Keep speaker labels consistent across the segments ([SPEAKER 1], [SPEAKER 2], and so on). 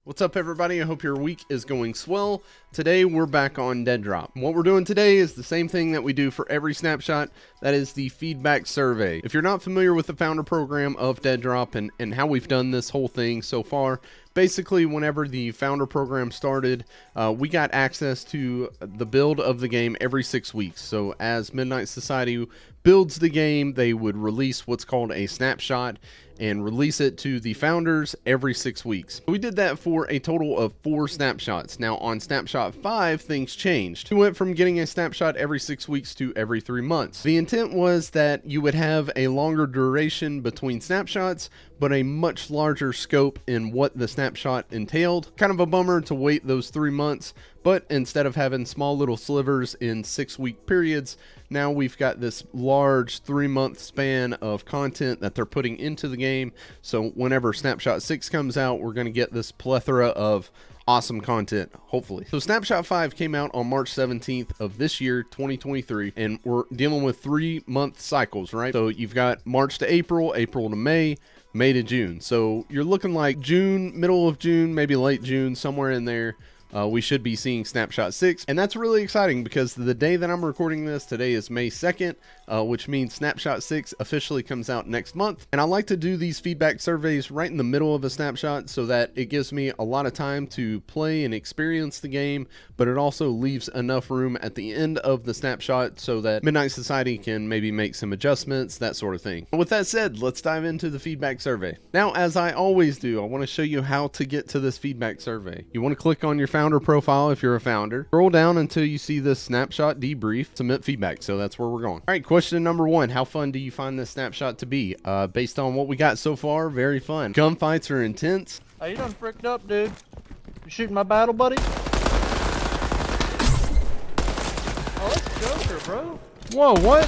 [SPEAKER 1] What's up, everybody? I hope your week is going swell. Today we're back on Deadrop. What we're doing today is the same thing that we do for every snapshot. That is the feedback survey. If you're not familiar with the founder program of Deadrop and how we've done this whole thing so far, basically whenever the founder program started, we got access to the build of the game every 6 weeks. So as Midnight Society builds the game, they would release what's called a snapshot and release it to the founders every 6 weeks. We did that for a total of 4 snapshots. Now on snapshot 5, things changed. We went from getting a snapshot every 6 weeks to every 3 months. The intent was that you would have a longer duration between snapshots, but a much larger scope in what the snapshot entailed. Kind of a bummer to wait those 3 months, but instead of having small little slivers in 6-week periods, now we've got this large 3-month span of content that they're putting into the game. So whenever snapshot 6 comes out, we're going to get this plethora of awesome content, hopefully. So snapshot 5 came out on March 17th of this year, 2023, and we're dealing with 3-month cycles, right? So you've got March to April, April to May, May to June. So you're looking like June, middle of June, maybe late June, somewhere in there. We should be seeing snapshot 6, and that's really exciting because the day that I'm recording this today is May 2nd, which means snapshot 6 officially comes out next month. And I like to do these feedback surveys right in the middle of a snapshot so that it gives me a lot of time to play and experience the game, but it also leaves enough room at the end of the snapshot so that Midnight Society can maybe make some adjustments, that sort of thing. With that said, let's dive into the feedback survey. Now, as I always do, I want to show you how to get to this feedback survey. You want to click on your founder profile if you're a founder. Scroll down until you see this snapshot debrief, submit feedback. So that's where we're going. All right, question number 1. How fun do you find this snapshot to be? Based on what we got so far, very fun. Gunfights are intense.
[SPEAKER 2] Oh, you done fricked up, dude. You shooting my battle buddy? Oh, that's Joker, bro.
[SPEAKER 1] Whoa, what?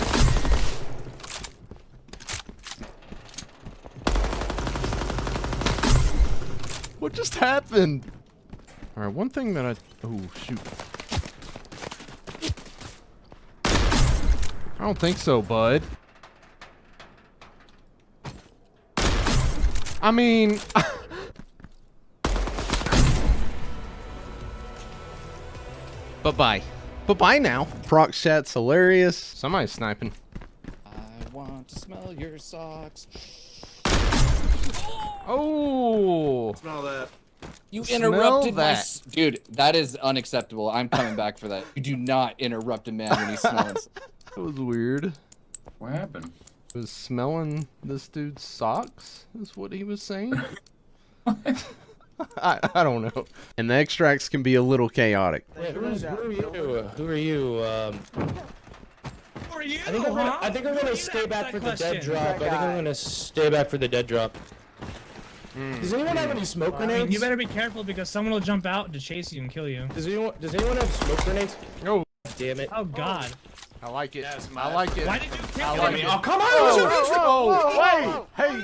[SPEAKER 1] What just happened? All right, one thing that oh, shoot. I don't think so, bud. I mean... Bye-bye. Bye-bye now. Proc chat's hilarious. Somebody's sniping.
[SPEAKER 3] I want to smell your socks.
[SPEAKER 1] Oh!
[SPEAKER 4] Smell that.
[SPEAKER 3] You
[SPEAKER 1] Smell
[SPEAKER 3] interrupted
[SPEAKER 1] that.
[SPEAKER 3] Dude, that is unacceptable. I'm coming back for that. You do not interrupt a man when he's smelling.
[SPEAKER 1] That was weird.
[SPEAKER 4] What happened?
[SPEAKER 1] He was smelling this dude's socks, is what he was saying. I don't know. And the extracts can be a little chaotic.
[SPEAKER 5] Wait, who are you? Who are you?
[SPEAKER 6] Who are you?
[SPEAKER 5] I think I'm gonna stay back for the dead drop. I think I'm gonna stay back for the dead drop. Does anyone have any smoke grenades?
[SPEAKER 6] You better be careful because someone will jump out to chase you and kill you.
[SPEAKER 5] Does anyone have smoke grenades?
[SPEAKER 1] Oh,
[SPEAKER 5] Damn it!
[SPEAKER 6] Oh God!
[SPEAKER 1] I like it.
[SPEAKER 4] Yes,
[SPEAKER 1] I like it.
[SPEAKER 6] Why did you kill
[SPEAKER 1] I
[SPEAKER 6] me?
[SPEAKER 1] like it.
[SPEAKER 4] Oh, come on!
[SPEAKER 1] Whoa, hey,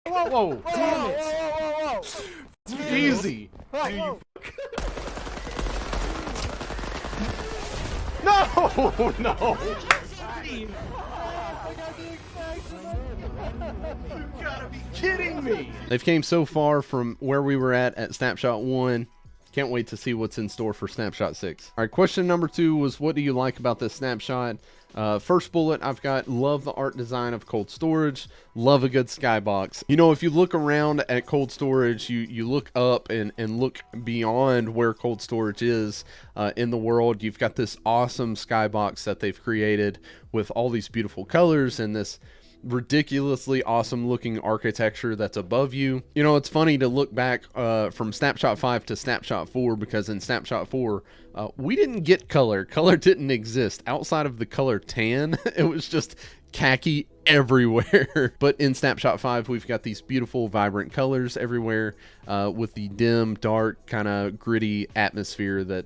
[SPEAKER 1] whoa,
[SPEAKER 5] Damn it!
[SPEAKER 1] easy. No, no. You gotta be kidding me. They've came so far from where we were at snapshot 1. Can't wait to see what's in store for snapshot 6. All right, question number 2 was, what do you like about this snapshot? First bullet, I've got, love the art design of cold storage, love a good skybox. You know, if you look around at cold storage, you look up and look beyond where cold storage is in the world. You've got this awesome skybox that they've created with all these beautiful colors and this ridiculously awesome looking architecture that's above you. You know, it's funny to look back from snapshot 5 to snapshot 4, because in snapshot 4 we didn't get color didn't exist outside of the color tan. It was just khaki everywhere. But in snapshot 5 we've got these beautiful vibrant colors everywhere with the dim, dark, kind of gritty atmosphere that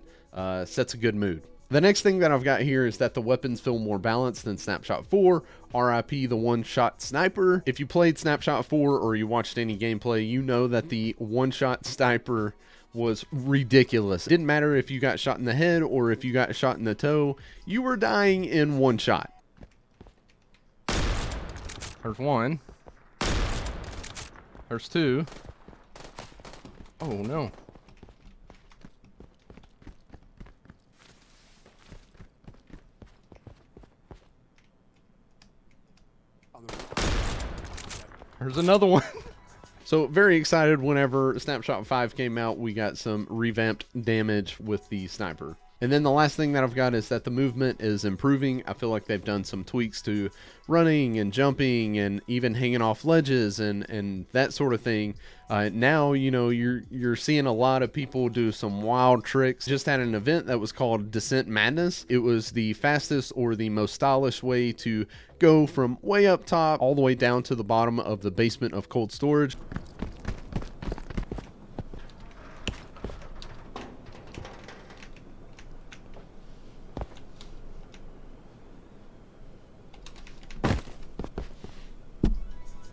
[SPEAKER 1] sets a good mood. The next thing that I've got here is that the weapons feel more balanced than Snapshot 4. RIP the one-shot sniper. If you played Snapshot 4 or you watched any gameplay, you know that the one-shot sniper was ridiculous. It didn't matter if you got shot in the head or if you got shot in the toe, you were dying in one shot. There's one. There's two. Oh no. There's another one. So very excited whenever Snapshot 5 came out, we got some revamped damage with the sniper. And then the last thing that I've got is that the movement is improving. I feel like they've done some tweaks to running and jumping and even hanging off ledges and that sort of thing. Now, you know, you're seeing a lot of people do some wild tricks. Just had an event that was called Descent Madness. It was the fastest or the most stylish way to go from way up top all the way down to the bottom of the basement of cold storage.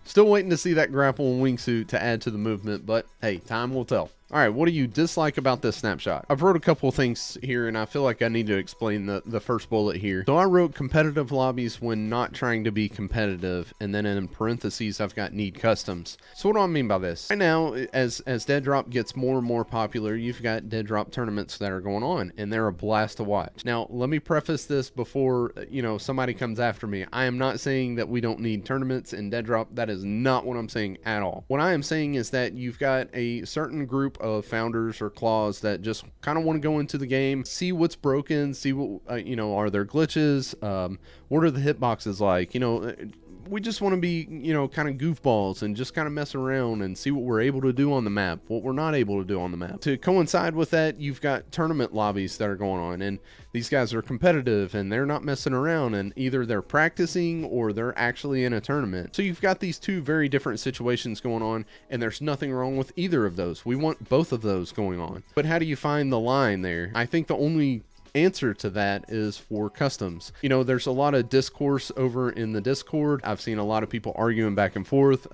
[SPEAKER 1] Still waiting to see that grapple and wingsuit to add to the movement, but hey, time will tell. All right, what do you dislike about this snapshot? I've wrote a couple things here, and I feel like I need to explain the first bullet here. So I wrote competitive lobbies when not trying to be competitive, and then in parentheses, I've got need customs. So what do I mean by this? Right now, as Deadrop gets more and more popular, you've got Deadrop tournaments that are going on, and they're a blast to watch. Now, let me preface this before, you know, somebody comes after me. I am not saying that we don't need tournaments in Deadrop. That is not what I'm saying at all. What I am saying is that you've got a certain group of founders or claws that just kind of want to go into the game, see what's broken, see what you know, are there glitches, what are the hitboxes like, you know. We just want to be, you know, kind of goofballs and just kind of mess around and see what we're able to do on the map, what we're not able to do on the map. To coincide with that, you've got tournament lobbies that are going on, and these guys are competitive and they're not messing around, and either they're practicing or they're actually in a tournament. So you've got these two very different situations going on, and there's nothing wrong with either of those. We want both of those going on. But how do you find the line there? I think the only answer to that is for customs. You know, there's a lot of discourse over in the Discord. I've seen a lot of people arguing back and forth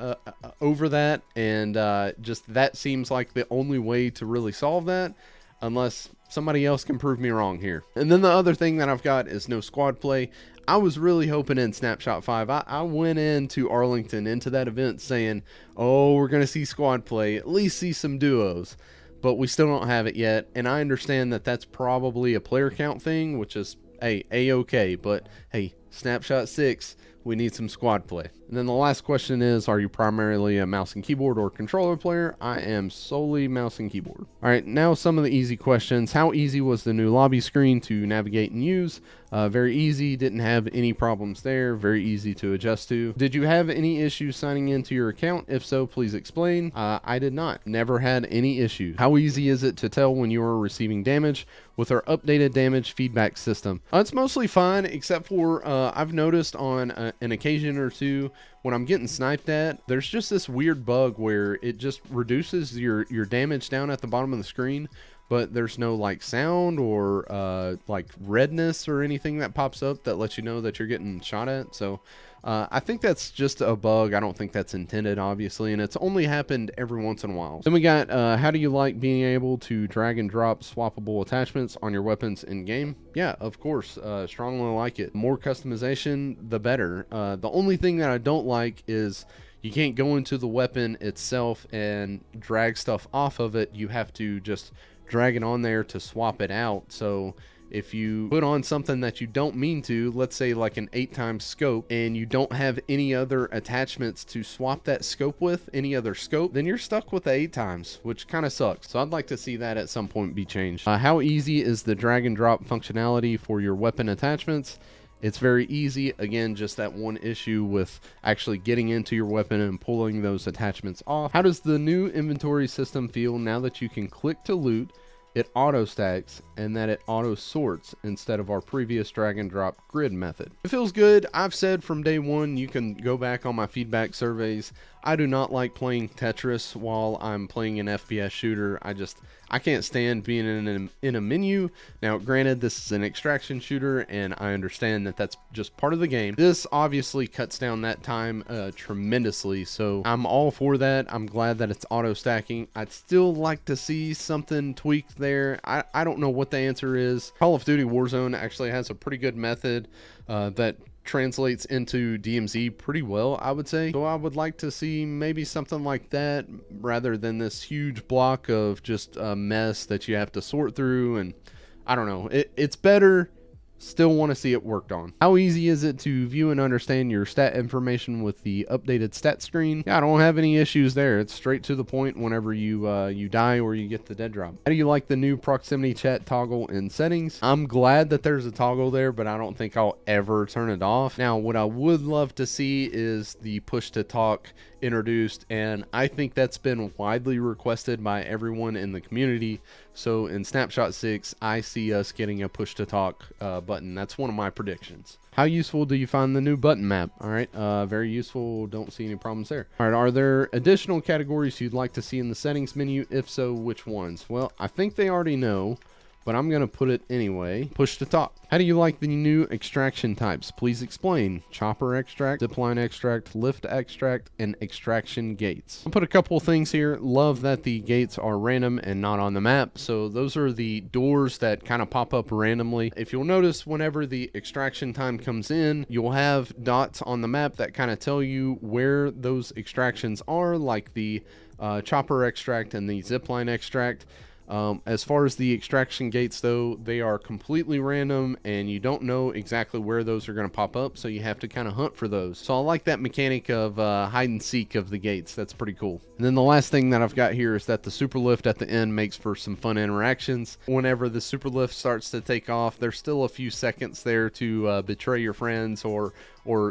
[SPEAKER 1] over that, and just that seems like the only way to really solve that, unless somebody else can prove me wrong here. And then the other thing that I've got is no squad play. I was really hoping in Snapshot 5, I went into Arlington, into that event saying, oh, we're going to see squad play, at least see some duos. But we still don't have it yet, and I understand that that's probably a player count thing, which is a-okay, but hey, Snapshot 6, we need some squad play. And then the last question is, are you primarily a mouse and keyboard or controller player? I am solely mouse and keyboard. All right, now some of the easy questions. How easy was the new lobby screen to navigate and use? Very easy, didn't have any problems there, very easy to adjust to. Did you have any issues signing into your account? If so, please explain. I did not, never had any issues. How easy is it to tell when you are receiving damage with our updated damage feedback system? It's mostly fine, except for I've noticed on an occasion or two when I'm getting sniped at, there's just this weird bug where it just reduces your damage down at the bottom of the screen, but there's no like sound or like redness or anything that pops up that lets you know that you're getting shot at. So I think that's just a bug. I don't think that's intended, obviously, and it's only happened every once in a while. Then we got how do you like being able to drag and drop swappable attachments on your weapons in game? Yeah, of course, strongly like it. More customization, the better. The only thing that I don't like is you can't go into the weapon itself and drag stuff off of it. You have to just drag it on there to swap it out. So if you put on something that you don't mean to, let's say like an 8x scope, and you don't have any other attachments to swap that scope with, any other scope, then you're stuck with the 8x, which kind of sucks. So I'd like to see that at some point be changed. How easy is the drag and drop functionality for your weapon attachments? It's very easy. Again, just that one issue with actually getting into your weapon and pulling those attachments off. How does the new inventory system feel now that you can click to loot, it auto stacks, and that it auto sorts instead of our previous drag and drop grid method? It feels good. I've said from day one, you can go back on my feedback surveys. I do not like playing Tetris while I'm playing an FPS shooter. I can't stand being in a menu. Now, granted, this is an extraction shooter, and I understand that that's just part of the game. This obviously cuts down that time tremendously, so I'm all for that. I'm glad that it's auto stacking. I'd still like to see something tweaked there. I don't know what the answer is. Call of Duty Warzone actually has a pretty good method that translates into DMZ pretty well, I would say. So I would like to see maybe something like that rather than this huge block of just a mess that you have to sort through. And I don't know, it's better. Still want to see it worked on. How easy is it to view and understand your stat information with the updated stat screen? Yeah, I don't have any issues there. It's straight to the point whenever you die or you get the dead drop. How do you like the new proximity chat toggle in settings? I'm glad that there's a toggle there, but I don't think I'll ever turn it off. Now, what I would love to see is the push to talk introduced, and I think that's been widely requested by everyone in the community. So in Snapshot 6, I see us getting a push to talk button. That's one of my predictions. How useful do you find the new button map? All right, very useful. Don't see any problems there. All right, are there additional categories you'd like to see in the settings menu? If so, which ones? Well, I think they already know, but I'm gonna put it anyway. Push to talk. How do you like the new extraction types? Please explain. Chopper extract, zipline extract, lift extract, and extraction gates. I'll put a couple things here. Love that the gates are random and not on the map. So those are the doors that kind of pop up randomly. If you'll notice, whenever the extraction time comes in, you'll have dots on the map that kind of tell you where those extractions are, like the chopper extract and the zipline extract. As far as the extraction gates though, they are completely random and you don't know exactly where those are going to pop up, so you have to kind of hunt for those. So I like that mechanic of hide and seek of the gates. That's pretty cool. And then the last thing that I've got here is that the super lift at the end makes for some fun interactions. Whenever the super lift starts to take off, there's still a few seconds there to betray your friends or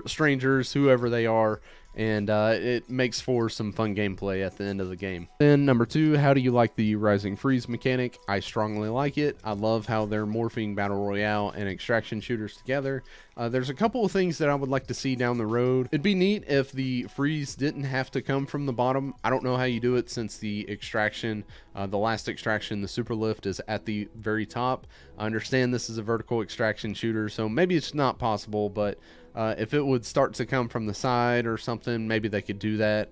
[SPEAKER 1] strangers, whoever they are. And it makes for some fun gameplay at the end of the game. Then number 2, how do you like the rising freeze mechanic? I strongly like it. I love how they're morphing battle royale and extraction shooters together. There's a couple of things that I would like to see down the road. It'd be neat if the freeze didn't have to come from the bottom. I don't know how you do it, since the extraction, the last extraction, the super lift, is at the very top. I understand this is a vertical extraction shooter, so maybe it's not possible, but if it would start to come from the side or something, maybe they could do that.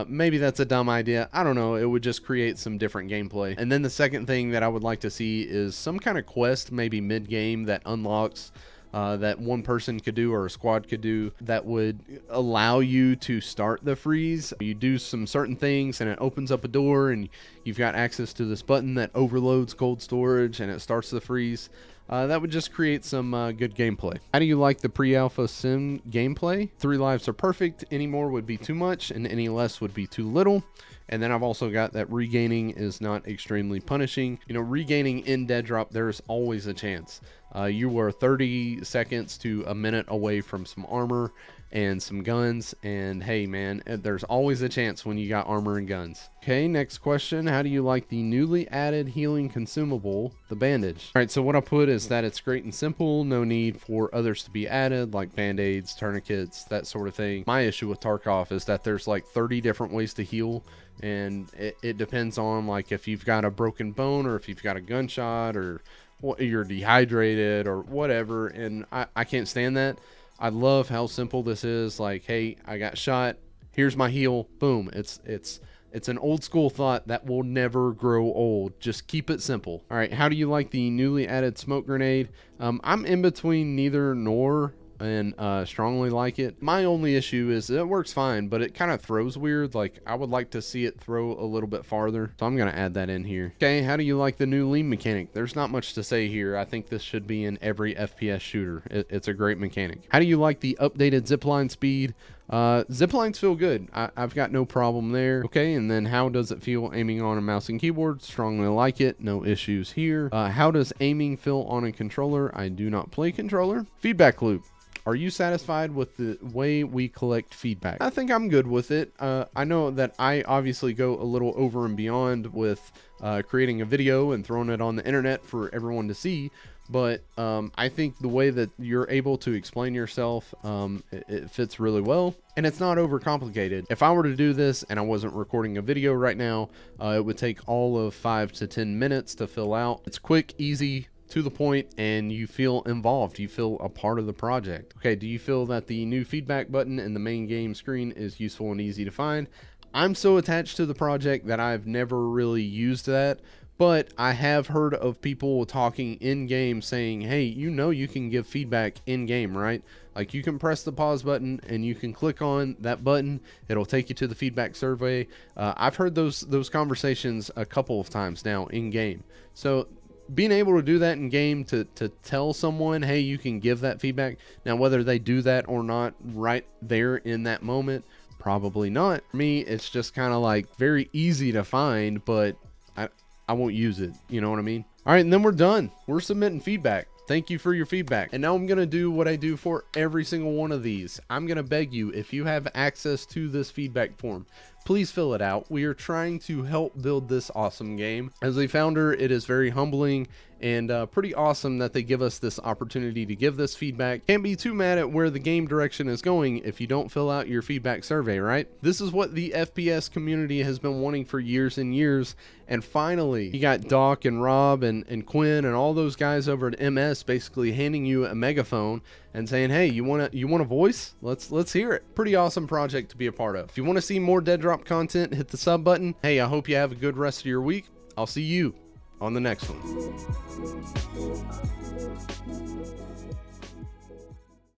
[SPEAKER 1] Maybe that's a dumb idea. I don't know. It would just create some different gameplay. And then the second thing that I would like to see is some kind of quest, maybe mid-game, that unlocks that one person could do or a squad could do, that would allow you to start the freeze. You do some certain things and it opens up a door and you've got access to this button that overloads cold storage and it starts the freeze. That would just create some good gameplay. How do you like the pre-alpha sim gameplay? 3 lives are perfect. Any more would be too much and any less would be too little. And then I've also got that regaining is not extremely punishing. You know, regaining in Deadrop, there's always a chance. You were 30 seconds to a minute away from some armor and some guns, and hey man, there's always a chance when you got armor and guns. Okay, next question. How do you like the newly added healing consumable, the bandage? All right, so what I put is that it's great and simple. No need for others to be added, like band-aids, tourniquets, that sort of thing. My issue with Tarkov is that there's like 30 different ways to heal, and it depends on like if you've got a broken bone or if you've got a gunshot or you're dehydrated or whatever, and I can't stand that. I love how simple this is. Like, hey, I got shot, here's my heal, boom. It's an old school thought that will never grow old. Just keep it simple. All right, how do you like the newly added smoke grenade? I'm in between neither nor, and strongly like it. My only issue is it works fine, but it kind of throws weird. Like, I would like to see it throw a little bit farther, so I'm gonna add that in here. Okay, how do you like the new lean mechanic? There's not much to say here. I think this should be in every FPS shooter. It's a great mechanic. How do you like the updated zipline speed? Ziplines feel good. I've got no problem there. Okay, and then how does it feel aiming on a mouse and keyboard? Strongly like it. No issues here. How does aiming feel on a controller? I do not play controller. Feedback loop. Are you satisfied with the way we collect feedback? I think I'm good with it. I know that I obviously go a little over and beyond with creating a video and throwing it on the internet for everyone to see, but I think the way that you're able to explain yourself, it fits really well, and it's not overcomplicated. If I were to do this and I wasn't recording a video right now, it would take all of 5 to 10 minutes to fill out. It's quick, easy, to the point, and you feel involved. You feel a part of the project. Okay, do you feel that the new feedback button in the main game screen is useful and easy to find? I'm so attached to the project that I've never really used that, But I have heard of people talking in game saying, hey, you know, you can give feedback in game, right? Like, you can press the pause button and you can click on that button. It'll take you to the feedback survey. I've heard those conversations a couple of times now in game. So being able to do that in game, to tell someone, hey, you can give that feedback. Now, whether they do that or not right there in that moment, probably not. For me, it's just kind of like very easy to find, but I won't use it. You know what I mean? All right, and then we're done. We're submitting feedback. Thank you for your feedback. And now I'm going to do what I do for every single one of these. I'm going to beg you, if you have access to this feedback form, please fill it out. We are trying to help build this awesome game. As a founder, it is very humbling and pretty awesome that they give us this opportunity to give this feedback. Can't be too mad at where the game direction is going if you don't fill out your feedback survey, right? This is what the FPS community has been wanting for years and years. And finally, you got Doc and Rob and Quinn and all those guys over at MS basically handing you a megaphone and saying, hey, you want a voice? Let's hear it. Pretty awesome project to be a part of. If you want to see more Deadrop content, hit the sub button. Hey, I hope you have a good rest of your week. I'll see you on the next one.